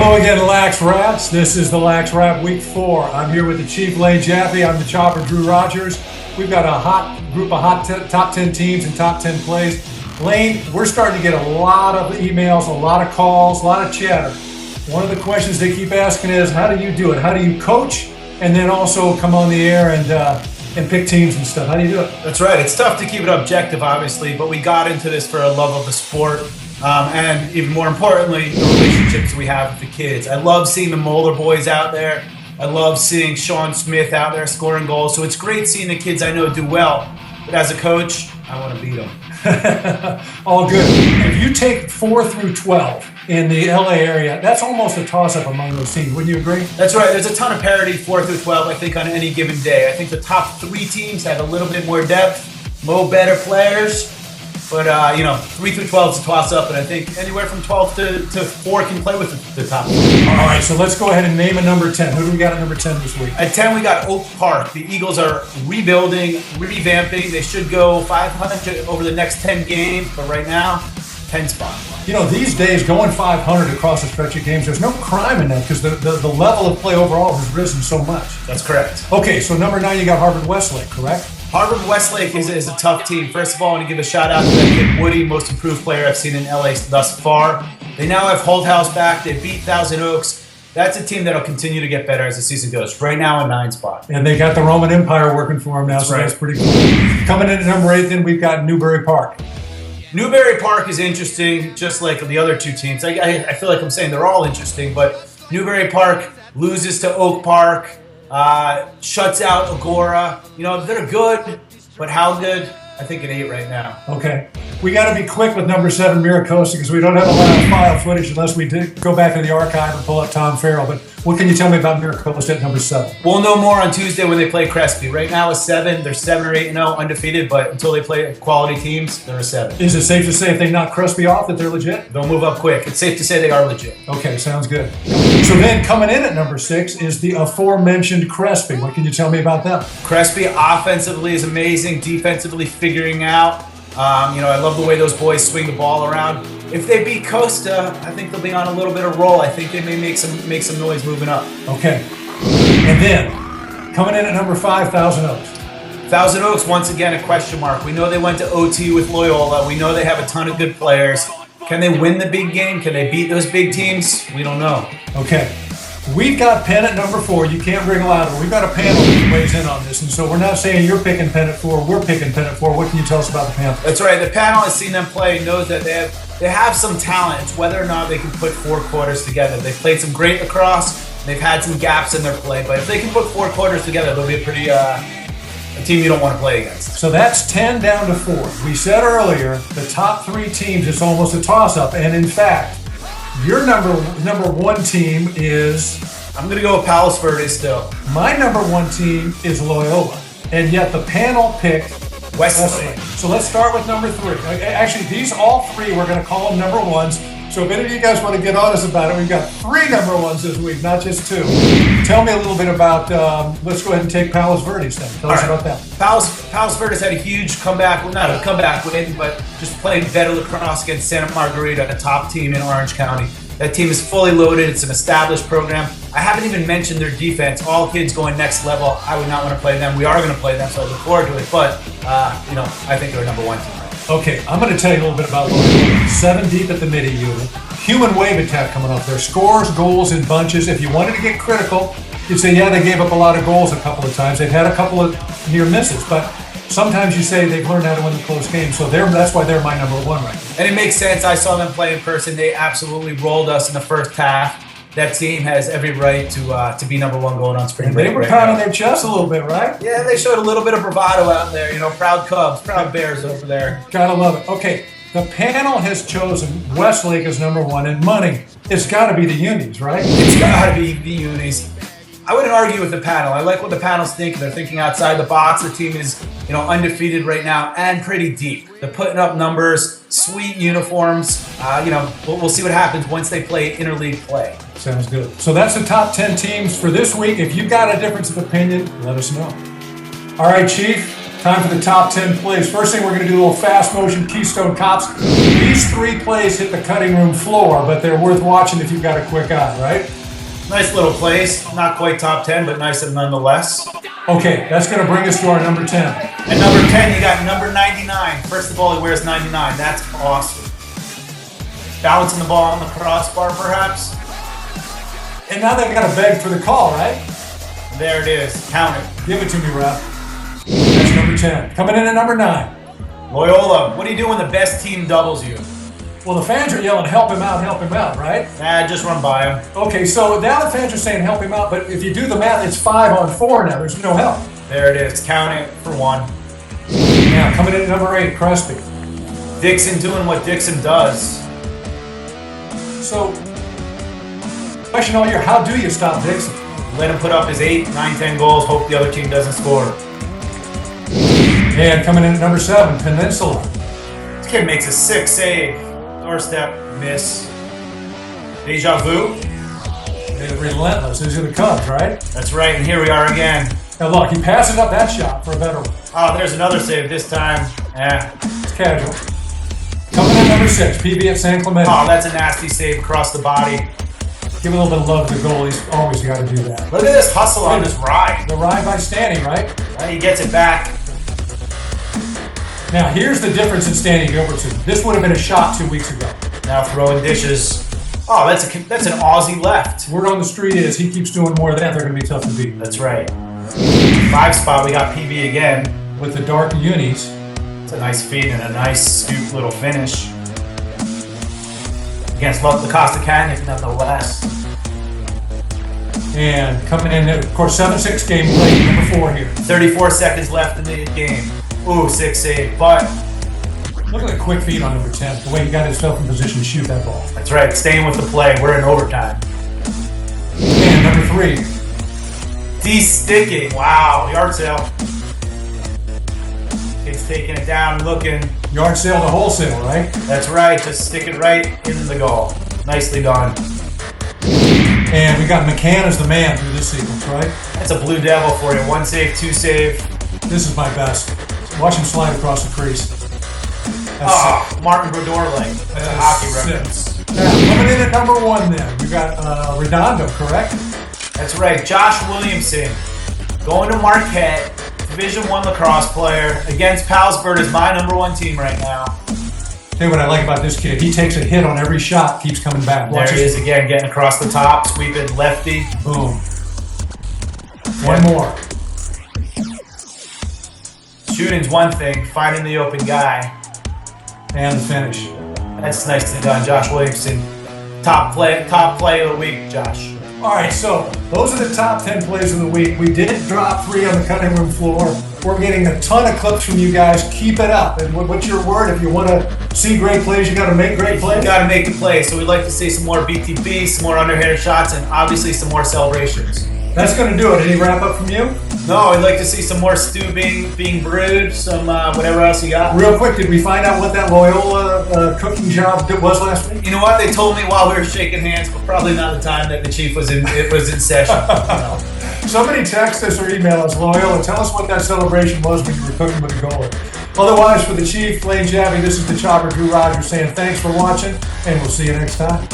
Hello again, LaxRatz. This is the LaxWrap Week 4. I'm here with the Chief, Lane Jaffe. I'm the Chopper, Drew Rogers. We've got a hot group of top 10 teams and top 10 plays. Lane, we're starting to get a lot of emails, a lot of calls, a lot of chatter. One of the questions they keep asking is, how do you do it? How do you coach and then also come on the air and pick teams and stuff? How do you do it? That's right. It's tough to keep it objective, obviously, but we got into this for a love of the sport. And even more importantly, the relationships we have with the kids. I love seeing the Moeller boys out there. I love seeing Sean Smith out there scoring goals. So it's great seeing the kids I know do well. But as a coach, I want to beat them. All good. If you take 4 through 12 in the LA area, that's almost a toss-up among those teams. Wouldn't you agree? That's right. There's a ton of parity, 4 through 12, I think, on any given day. I think the top 3 teams have a little bit more depth, better players. But, 3 through 12 is a toss-up, and I think anywhere from 12 to 4 can play with the top. All right, so let's go ahead and name a number 10. Who do we got at number 10 this week? At 10, we got Oak Park. The Eagles are rebuilding, revamping. They should go 500 over the next 10 games, but right now, 10 spot. You know, these days, going 500 across a stretch of games, there's no crime in that because the level of play overall has risen so much. That's correct. Okay, so number 9, you got Harvard-Westlake, correct? Harvard-Westlake is a tough team. First of all, I want to give a shout out to that kid Woody, most improved player I've seen in LA thus far. They now have Holthouse back. They beat Thousand Oaks. That's a team that'll continue to get better as the season goes. Right now, a 9 spot. And they got the Roman Empire working for them now, so that's pretty cool. Coming in at number 8, then we've got Newbury Park. Newbury Park is interesting, just like the other 2 teams. I feel like I'm saying they're all interesting, but Newbury Park loses to Oak Park. Shuts out Agora. You know, they're good, but how good? I think an 8 right now. Okay. We got to be quick with number 7, Mira Costa, because we don't have a lot of file footage unless we did go back to the archive and pull up Tom Farrell. But what can you tell me about Mira Costa at number 7? We'll know more on Tuesday when they play Crespi. Right now, a 7. They're 7 or 8-0, undefeated, but until they play quality teams, they're a 7. Is it safe to say if they knock Crespi off that they're legit? They'll move up quick. It's safe to say they are legit. Okay, sounds good. So then coming in at number 6 is the aforementioned Crespi. What can you tell me about them? Crespi offensively is amazing, defensively figuring out. I love the way those boys swing the ball around. If they beat Costa, I think they'll be on a little bit of roll. I think they may make some noise moving up. Okay. And then, coming in at number 5, Thousand Oaks. Thousand Oaks, once again, a question mark. We know they went to OT with Loyola. We know they have a ton of good players. Can they win the big game? Can they beat those big teams? We don't know. Okay. We've got Penn at number 4. You can't wriggle out of it. We've got a panel that weighs in on this, and so we're not saying you're picking Penn at 4. We're picking Penn at 4. What can you tell us about the panel? That's right. The panel has seen them play, knows that they have some talent. It's whether or not they can put 4 quarters together. They've played some great lacrosse. They've had some gaps in their play, but if they can put 4 quarters together, they'll be a pretty a team you don't want to play against. So that's 10 down to 4. We said earlier the top 3 teams, it's almost a toss-up, and in fact, your number 1 team is... I'm going to go with Palos Verdes still. My number 1 team is Loyola, and yet the panel picked Westlake. So let's start with number 3. Actually, these all 3, we're going to call them number 1s. So if any of you guys want to get on us about it, we've got 3 number 1s this week, not just 2. Tell me a little bit about, let's go ahead and take Palos Verdes then. Tell us about that. Palos Verdes had a huge comeback, well, not a comeback win, but just played better lacrosse against Santa Margarita, a top team in Orange County. That team is fully loaded. It's an established program. I haven't even mentioned their defense. All kids going next level. I would not want to play them. We are going to play them, so I look forward to it. But, I think they're a number 1 team. Okay, I'm going to tell you a little bit about Loyola. 7 deep at the midi unit. Human wave attack coming up. Their scores, goals in bunches. If you wanted to get critical, you'd say, yeah, they gave up a lot of goals a couple of times. They've had a couple of near misses, but sometimes you say they've learned how to win the close games. So that's why they're my number 1 right now. And it makes sense. I saw them play in person. They absolutely rolled us in the first half. That team has every right to be number 1 going on spring break. They were pounding their chest a little bit, right? Yeah, they showed a little bit of bravado out there. Proud Cubs, proud Bears over there. Gotta love it. Okay, the panel has chosen Westlake as number 1, and money, it's got to be the Unis, right? It's got to be the Unis. I wouldn't argue with the panel. I like what the panel's thinking. They're thinking outside the box. The team is, undefeated right now and pretty deep. They're putting up numbers, sweet uniforms. We'll see what happens once they play interleague play. Sounds good. So that's the top 10 teams for this week. If you got a difference of opinion, let us know. All right, Chief, Time for the top 10 plays. First thing, we're going to do a little fast motion Keystone Cops. These 3 plays hit the cutting room floor, but they're worth watching if you've got a quick eye, right? Nice little plays. Not quite top 10, but nice nonetheless. Okay, that's going to bring us to our number 10. At number 10, you got number 99. First of all, he wears 99. That's awesome. Balancing the ball on the crossbar, perhaps. And now they've got to beg for the call, right? There it is. Count it. Give it to me, Rap. That's number 10. Coming in at number 9. Loyola, what do you do when the best team doubles you? Well, the fans are yelling, help him out, right? Just run by him. Okay, so now the fans are saying help him out, but if you do the math, it's 5-on-4 now. There's no help. There it is. Count it for 1. Now, coming in at number 8, Crespi. Dixon doing what Dixon does. So, question all year, how do you stop Dixon? Let him put up his 8, 9, 10 goals, hope the other team doesn't score. And coming in at number 7, Peninsula. This kid makes a 6 save. Doorstep, miss. Deja vu. They're relentless. These are the Cubs, right? That's right, and here we are again. Now look, he passes up that shot for a better one. Oh, there's another save this time. It's casual. Coming in at number 6, PB at San Clemente. Oh, that's a nasty save across the body. Give a little bit of love to the goalies. Always got to do that. Look at this hustle on this ride. The ride by standing, right? He gets it back. Now, here's the difference in Stanley Gilbertson. This would have been a shot 2 weeks ago. Now throwing dishes. Oh, that's an Aussie left. Word on the street is he keeps doing more of that, they're going to be tough to beat. That's right. 5 spot, we got PB again. With the dark unis. It's a nice feed and a nice scoop little finish. Against La Costa Canyon, nonetheless. And coming in, of course, 7-6 game play, number 4 here. 34 seconds left in the game. Ooh, 6 save, but look at the quick feed on number 10, the way he got himself in position to shoot that ball. That's right, staying with the play. We're in overtime. And number 3. De-sticking, wow, yard sale. Kid's taking it down, looking. Yard sale to wholesale, right? That's right, just stick it right in the goal. Nicely done. And we got McCann as the man through this sequence, right? That's a Blue Devil for you. 1 save, 2 save. This is my best. Watch him slide across the crease. Martin Brodeur-like. That's a hockey reference. Now, coming in at number 1 then, we got Redondo, correct? That's right, Josh Williamson. Going to Marquette, Division I lacrosse player, against Palos Verdes, my number 1 team right now. Tell you what I like about this kid. He takes a hit on every shot, keeps coming back. There he is again, getting across the top, sweeping lefty. Boom. One more. Shooting's one thing, finding the open guy. And the finish. That's nicely done, Josh Williamson. Top play of the week, Josh. All right, so those are the top 10 plays of the week. We didn't drop 3 on the cutting room floor. We're getting a ton of clips from you guys. Keep it up. And what's your word? If you want to see great plays, you got to make great plays. You got to make the play. So we'd like to see some more BTB, some more underhanded shots, and obviously some more celebrations. That's going to do it. Any wrap up from you? No, I'd like to see some more stew being brewed, some whatever else you got. Real quick, did we find out what that Loyola cooking job was last week? You know what? They told me while we were shaking hands, but probably not the time that the chief was in session. Somebody text us or email us, Loyola. Tell us what that celebration was when you were cooking with the goalie. Otherwise, for the chief, Lane Jaffee, this is the Chopper, Drew Rogers, saying thanks for watching, and we'll see you next time.